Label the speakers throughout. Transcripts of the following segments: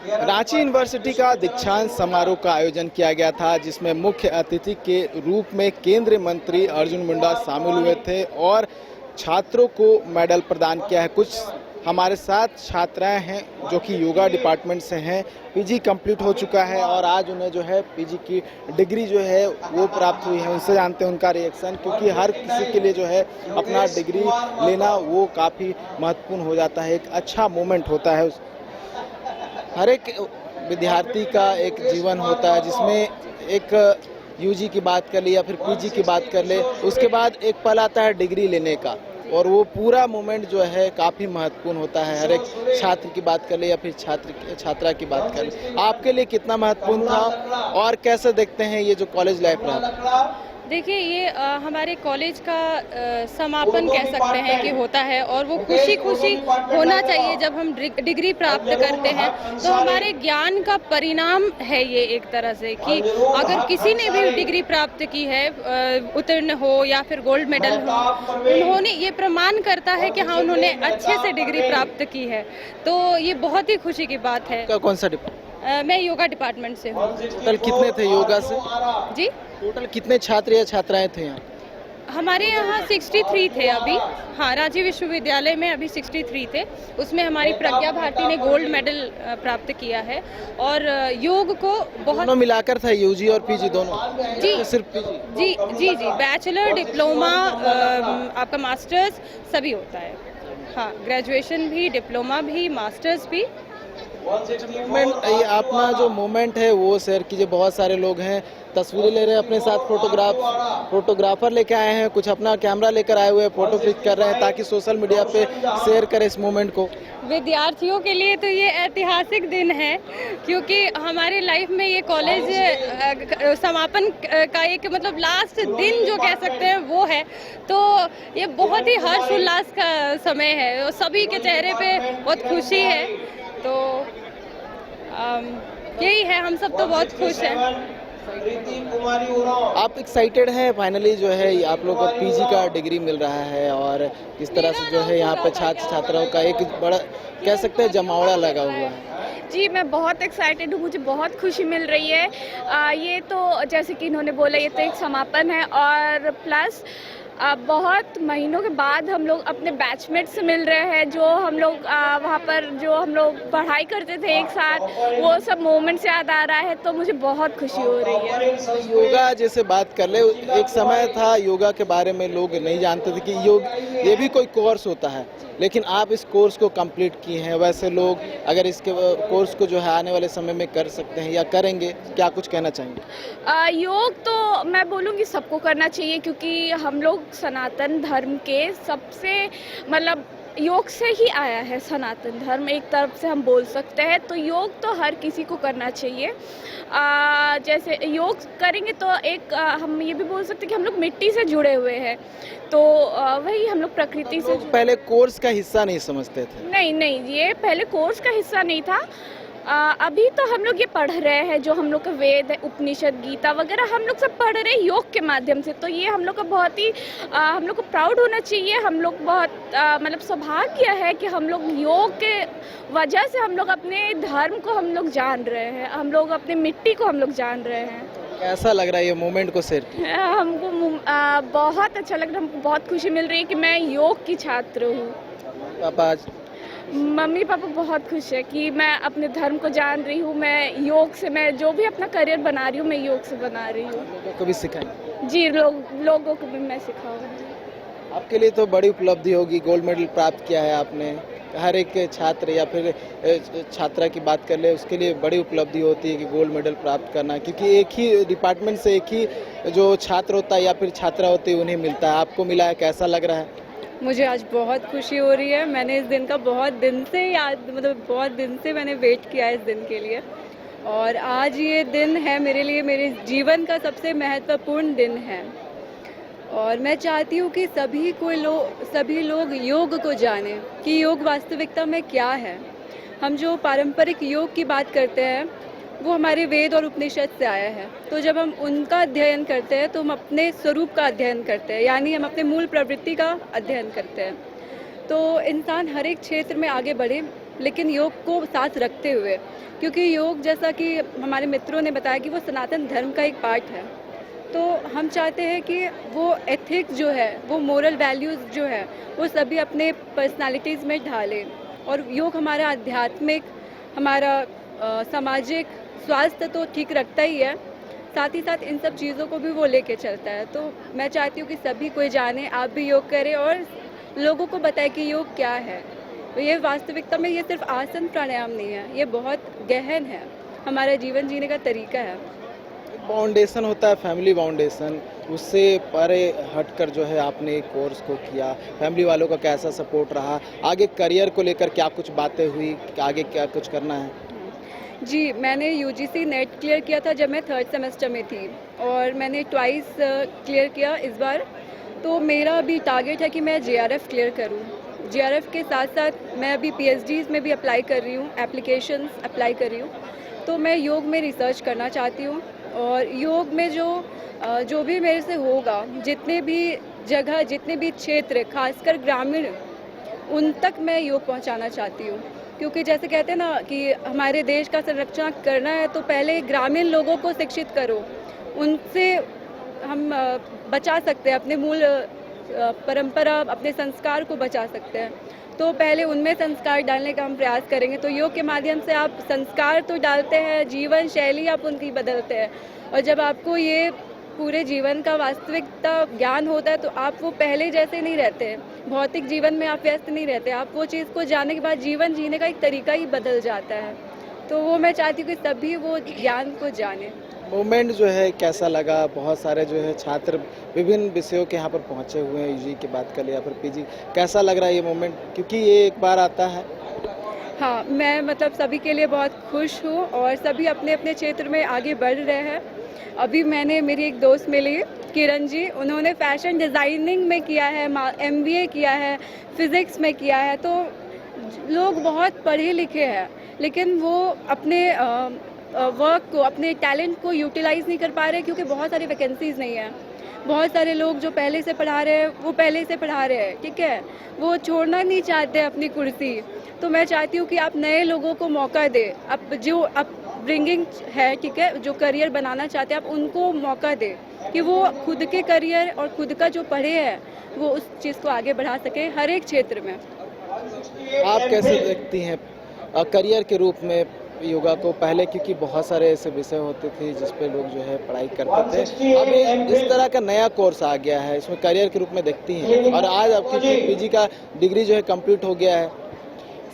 Speaker 1: Ranchi university का दीक्षांत समारोह का आयोजन किया गया था, जिसमें मुख्य अतिथि के रूप में केंद्रीय मंत्री अर्जुन मुंडा शामिल हुए थे और छात्रों को मेडल प्रदान किया है। कुछ हमारे साथ छात्राएं हैं जो कि योगा डिपार्टमेंट से हैं। पीजी कंप्लीट हो चुका है और आज उन्हें जो है पीजी की डिग्री जो है वो प्राप्त हुई है। उनसे जानते हैं उनका रिएक्शन, क्योंकि हर किसी के लिए जो है अपना डिग्री लेना वो काफ़ी महत्वपूर्ण हो जाता है, एक अच्छा मोमेंट होता है। हर एक विद्यार्थी का एक जीवन होता है जिसमें एक यूजी की बात कर ले या फिर पीजी की बात कर ले, उसके बाद एक पल आता है डिग्री लेने का, और वो पूरा मोमेंट जो है काफ़ी महत्वपूर्ण होता है। हर एक छात्र की बात कर ले या फिर छात्रा की बात कर ले। आपके लिए कितना महत्वपूर्ण था और कैसे देखते हैं ये जो कॉलेज लाइफ रहा?
Speaker 2: देखिए, ये हमारे कॉलेज का समापन कह सकते हैं कि होता है, और वो खुशी खुशी होना चाहिए। जब हम डिग्री प्राप्त करते हैं तो हमारे ज्ञान का परिणाम है ये, एक तरह से कि अगर किसी ने भी डिग्री प्राप्त की है, उत्तीर्ण हो या फिर गोल्ड मेडल हो, उन्होंने ये प्रमाण करता है कि हाँ, उन्होंने अच्छे से डिग्री प्राप्त की है। तो ये बहुत ही खुशी की बात है।
Speaker 1: कौन सा डिपार्टमेंट?
Speaker 2: मैं योगा डिपार्टमेंट से हूँ।
Speaker 1: टोटल कितने थे योगा से?
Speaker 2: जी,
Speaker 1: टोटल कितने छात्र या छात्राएं थे यहाँ?
Speaker 2: हमारे यहाँ 63 थे अभी। हाँ, रांची विश्वविद्यालय में अभी 63 थे। उसमें हमारी प्रज्ञा भारती ने गोल्ड मेडल प्राप्त किया है। और योग को बहुत
Speaker 1: दोनों मिलाकर था, यूजी और पीजी दोनों?
Speaker 2: जी,
Speaker 1: सिर्फ पीजी?
Speaker 2: जी जी जी, बैचलर, डिप्लोमा, आपका मास्टर्स सभी होता है। हाँ, ग्रेजुएशन भी, डिप्लोमा भी, मास्टर्स भी।
Speaker 1: मोमेंट, ये अपना जो मोमेंट है वो शेयर कीजिए। बहुत सारे लोग हैं, तस्वीरें ले रहे हैं, अपने साथ फोटोग्राफर लेके आए हैं, कुछ अपना कैमरा लेकर आए हुए हैं, फोटो क्लिक कर रहे हैं ताकि सोशल मीडिया पे शेयर करें इस मोमेंट को।
Speaker 2: विद्यार्थियों के लिए तो ये ऐतिहासिक दिन है, क्योंकि हमारे लाइफ में ये कॉलेज समापन का एक मतलब लास्ट दिन जो कह सकते हैं वो है। तो ये बहुत ही हर्ष उल्लास का समय है, सभी के चेहरे पे बहुत खुशी है। तो यही है, हम सब तो बहुत खुश हैं।
Speaker 1: आप एक्साइटेड हैं? फाइनली जो है आप लोग को पीजी का डिग्री मिल रहा है और किस तरह से जो है यहाँ पे छात्र छात्राओं का एक बड़ा कह सकते हैं जमावड़ा लगा हुआ है।
Speaker 3: जी, मैं बहुत एक्साइटेड हूँ, मुझे बहुत खुशी मिल रही है। ये तो जैसे कि इन्होंने बोला, ये तो एक समापन है, और प्लस बहुत महीनों के बाद हम लोग अपने बैचमेट से मिल रहे हैं, जो हम लोग वहाँ पर जो हम लोग पढ़ाई करते थे एक साथ, वो सब मोमेंट्स याद आ रहा है। तो मुझे बहुत खुशी हो रही है।
Speaker 1: योगा जैसे बात कर ले, एक समय था योगा के बारे में लोग नहीं जानते थे कि योग ये भी कोई कोर्स होता है, लेकिन आप इस कोर्स को कंप्लीट किए हैं। वैसे लोग अगर इसके कोर्स को जो है आने वाले समय में कर सकते हैं या करेंगे, क्या कुछ कहना चाहेंगे?
Speaker 3: योग तो मैं बोलूँगी सबको करना चाहिए, क्योंकि हम लोग सनातन धर्म के सबसे मतलब योग से ही आया है सनातन धर्म, एक तरफ से हम बोल सकते हैं। तो योग तो हर किसी को करना चाहिए। जैसे योग करेंगे तो एक हम ये भी बोल सकते हैं कि हम लोग मिट्टी से जुड़े हुए हैं। तो वही हम लोग प्रकृति से
Speaker 1: पहले कोर्स का हिस्सा नहीं समझते थे?
Speaker 3: नहीं, ये पहले कोर्स का हिस्सा नहीं था। अभी तो हम लोग ये पढ़ रहे हैं, जो हम लोग का वेद है, उपनिषद, गीता वगैरह हम लोग सब पढ़ रहे हैं योग के माध्यम से। तो ये हम लोग का बहुत ही हम लोग को प्राउड होना चाहिए। हम लोग बहुत मतलब सौभाग्य है कि हम लोग योग के वजह से हम लोग अपने धर्म को हम लोग जान रहे हैं, हम लोग अपने मिट्टी को हम लोग जान रहे हैं।
Speaker 1: कैसा लग रहा है ये मोमेंट को शेयर किया?
Speaker 3: हमको बहुत अच्छा लग रहा है, हमको बहुत खुशी मिल रही है कि मैं योग की छात्र हूँ।
Speaker 1: पापा आज
Speaker 3: मम्मी पापा बहुत खुश है कि मैं अपने धर्म को जान रही हूँ। मैं योग से, मैं जो भी अपना करियर बना रही हूँ, मैं योग से बना रही हूँ।
Speaker 1: लोगों को भी सिखाएं?
Speaker 3: जी, लोगों को भी मैं सिखाऊंगी।
Speaker 1: आपके लिए तो बड़ी उपलब्धि होगी, गोल्ड मेडल प्राप्त किया है आपने। हर एक छात्र या फिर छात्रा की बात कर ले, उसके लिए बड़ी उपलब्धि होती है कि गोल्ड मेडल प्राप्त करना, क्योंकि एक ही डिपार्टमेंट से एक ही जो छात्र होता है या फिर छात्रा होती है उन्हें मिलता है। आपको मिला है, कैसा लग रहा है?
Speaker 2: मुझे आज बहुत खुशी हो रही है। मैंने इस दिन का बहुत दिन से मैंने वेट किया है इस दिन के लिए, और आज ये दिन है मेरे लिए, मेरे जीवन का सबसे महत्वपूर्ण दिन है। और मैं चाहती हूँ कि सभी लोग योग को जानें कि योग वास्तविकता में क्या है। हम जो पारंपरिक योग की बात करते हैं वो हमारे वेद और उपनिषद से आया है। तो जब हम उनका अध्ययन करते हैं तो हम अपने स्वरूप का अध्ययन करते हैं, यानी हम अपने मूल प्रवृत्ति का अध्ययन करते हैं। तो इंसान हर एक क्षेत्र में आगे बढ़े, लेकिन योग को साथ रखते हुए, क्योंकि योग जैसा कि हमारे मित्रों ने बताया कि वो सनातन धर्म का एक पार्ट है। तो हम चाहते हैं कि वो एथिक्स जो है, वो मोरल वैल्यूज़ जो है, वो सभी अपने पर्सनालिटीज़ में ढालें। और योग हमारा आध्यात्मिक, हमारा सामाजिक स्वास्थ्य तो ठीक रखता ही है, साथ ही साथ इन सब चीज़ों को भी वो लेके चलता है। तो मैं चाहती हूँ कि सभी कोई जाने, आप भी योग करें और लोगों को बताएं कि योग क्या है। तो ये वास्तविकता में ये सिर्फ आसन प्राणायाम नहीं है, ये बहुत गहन है, हमारा जीवन जीने का तरीका है।
Speaker 1: फाउंडेशन होता है, फैमिली फाउंडेशन, उससे परे हटकर जो है आपने कोर्स को किया, फैमिली वालों का कैसा सपोर्ट रहा, आगे करियर को लेकर क्या कुछ बातें हुई, आगे क्या कुछ करना है?
Speaker 2: जी, मैंने यूजीसी नेट क्लियर किया था जब मैं 3rd सेमेस्टर में थी, और मैंने ट्वाइस क्लियर किया इस बार। तो मेरा अभी टारगेट है कि मैं जेआरएफ क्लियर करूं। जेआरएफ के साथ साथ मैं अभी पीएचडीज़ में भी अप्लाई कर रही हूं, एप्लीकेशंस अप्लाई कर रही हूं। तो मैं योग में रिसर्च करना चाहती हूं, और योग में जो भी मेरे से होगा, जितने भी जगह, जितने भी क्षेत्र, खासकर ग्रामीण, उन तक मैं योग पहुंचाना चाहती हूं। क्योंकि जैसे कहते हैं ना कि हमारे देश का संरक्षण करना है तो पहले ग्रामीण लोगों को शिक्षित करो, उनसे हम बचा सकते हैं, अपने मूल परंपरा, अपने संस्कार को बचा सकते हैं। तो पहले उनमें संस्कार डालने का हम प्रयास करेंगे। तो योग के माध्यम से आप संस्कार तो डालते हैं, जीवन शैली आप उनकी बदलते हैं, और जब आपको ये पूरे जीवन का वास्तविकता ज्ञान होता है तो आप वो पहले जैसे नहीं रहते हैं, भौतिक जीवन में आप व्यस्त नहीं रहते, आप वो चीज़ को जानने के बाद जीवन जीने का एक तरीका ही बदल जाता है। तो वो मैं चाहती हूँ कि सभी वो ज्ञान को जाने।
Speaker 1: मूवमेंट जो है कैसा लगा? बहुत सारे जो है छात्र विभिन्न विषयों के यहाँ पर पहुँचे हुए हैं, यूजी की बात कर लिया, फिर पीजी, कैसा लग रहा है ये मूवमेंट, क्योंकि ये एक बार आता है?
Speaker 2: हाँ, मैं मतलब सभी के लिए बहुत खुश हूँ, और सभी अपने अपने क्षेत्र में आगे बढ़ रहे हैं। अभी मैंने, मेरी एक दोस्त मिली किरण जी, उन्होंने फैशन डिज़ाइनिंग में किया है, MBA किया है, फिज़िक्स में किया है। तो लोग बहुत पढ़े लिखे हैं, लेकिन वो अपने वर्क को, अपने टैलेंट को यूटिलाइज़ नहीं कर पा रहे, क्योंकि बहुत सारी वैकेंसीज़ नहीं है। बहुत सारे लोग जो पहले से पढ़ा रहे हैं वो पहले से पढ़ा रहे हैं, ठीक है, वो छोड़ना नहीं चाहते अपनी कुर्सी। तो मैं चाहती हूँ कि आप नए लोगों को मौका दें, अब जो अपब्रिंगिंग है, ठीक है, जो करियर बनाना चाहते हैं, आप उनको मौका दें कि वो खुद के करियर और खुद का जो पढ़े हैं वो उस चीज़ को आगे बढ़ा सके हर एक क्षेत्र में।
Speaker 1: आप कैसे देखती हैं करियर के रूप में योगा को? पहले क्योंकि बहुत सारे ऐसे विषय होते थे जिस पे लोग जो है पढ़ाई करते थे, अब इस तरह का नया कोर्स आ गया है, इसमें करियर के रूप में देखती हैं, और आज आपकी पीजी का डिग्री जो है कंप्लीट हो गया है।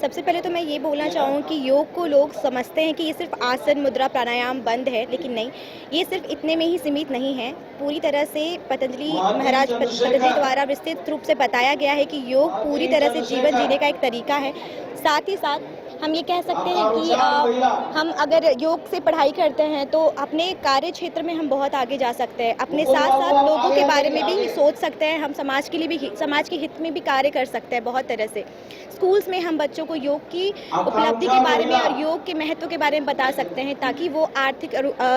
Speaker 4: सबसे पहले तो मैं ये बोलना चाहूँ कि योग को लोग समझते हैं कि ये सिर्फ आसन, मुद्रा, प्राणायाम बंद है, लेकिन नहीं, ये सिर्फ इतने में ही सीमित नहीं है। पूरी तरह से पतंजलि महाराज पतंजलि द्वारा विस्तृत रूप से बताया गया है कि योग पूरी तरह से जीवन जीने का एक तरीका है। साथ ही साथ हम ये कह सकते हैं कि हम अगर योग से पढ़ाई करते हैं तो अपने कार्य क्षेत्र में हम बहुत आगे जा सकते हैं, अपने साथ साथ लोगों के बारे में भी सोच सकते हैं, हम समाज के लिए भी, समाज के हित में भी कार्य कर सकते हैं बहुत तरह से। स्कूल्स में हम बच्चों को योग की उपलब्धि के बारे में और योग के महत्व के बारे में बता सकते हैं, ताकि वो आर्थिक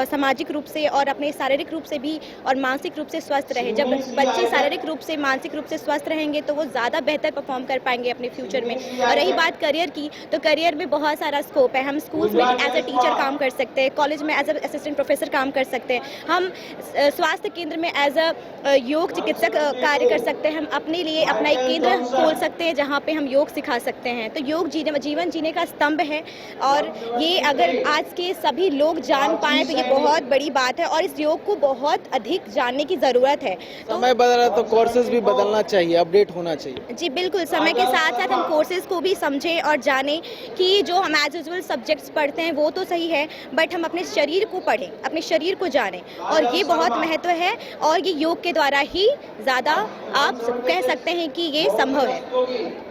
Speaker 4: सामाजिक रूप से और अपने शारीरिक रूप से भी और मानसिक रूप से स्वस्थ रहे। जब बच्चे शारीरिक रूप से, मानसिक रूप से स्वस्थ रहेंगे तो वो ज़्यादा बेहतर परफॉर्म कर पाएंगे अपने फ्यूचर में। और रही बात करियर की, तो करियर में बहुत सारा स्कोप है। हम स्कूल्स में एज अ टीचर काम कर सकते हैं, कॉलेज में एज अ असिस्टेंट प्रोफेसर काम कर सकते हैं, हम स्वास्थ्य केंद्र में एज अ योग चिकित्सक कार्य कर सकते हैं, हम अपने लिए अपना एक केंद्र खोल सकते हैं जहाँ पे हम योग सिखा सकते हैं। तो योग जीवन जीने का स्तंभ है, और ये अगर आज के सभी लोग जान पाएँ तो ये बहुत बड़ी बात है, और इस योग को बहुत अधिक जानने की ज़रूरत है।
Speaker 1: समय बदला तो कोर्सेज भी बदलना चाहिए, अपडेट होना चाहिए।
Speaker 4: जी बिल्कुल, समय के साथ साथ हम कोर्सेज को भी समझें और जानें कि जो हम एज यूजुअल सब्जेक्ट्स पढ़ते हैं वो तो सही है, बट हम अपने शरीर को पढ़ें, अपने शरीर को जानें, और ये बहुत महत्व है। और ये योग के द्वारा ही ज़्यादा आप कह सकते हैं कि ये संभव है।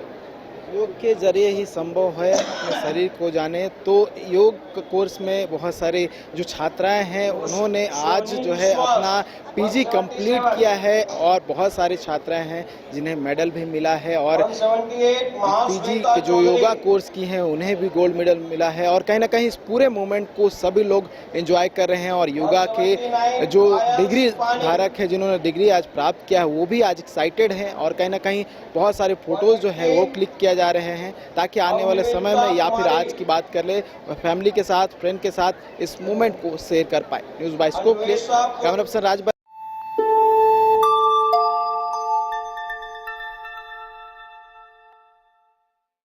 Speaker 1: योग के जरिए ही संभव है अपने शरीर को जाने। तो योग कोर्स में बहुत सारे जो छात्राएं हैं उन्होंने आज जो है अपना पीजी कंप्लीट किया है, और बहुत सारी छात्राएं हैं जिन्हें मेडल भी मिला है, और पीजी के जो योगा कोर्स की हैं उन्हें भी गोल्ड मेडल मिला है। और कहीं ना कहीं इस पूरे मोमेंट को सभी लोग एंजॉय कर रहे हैं, और योगा के जो डिग्री धारक है, जिन्होंने डिग्री आज प्राप्त किया है, वो भी आज एक्साइटेड हैं, और कहीं ना कहीं बहुत सारे फोटोज़ जो है वो क्लिक किया जा रहे हैं ताकि आने वाले समय में या फिर आज की बात कर ले फैमिली के साथ, फ्रेंड के साथ इस मोमेंट को शेयर कर पाए। न्यूज़ बाय स्कोप के लिए कैमरा पर्सन राज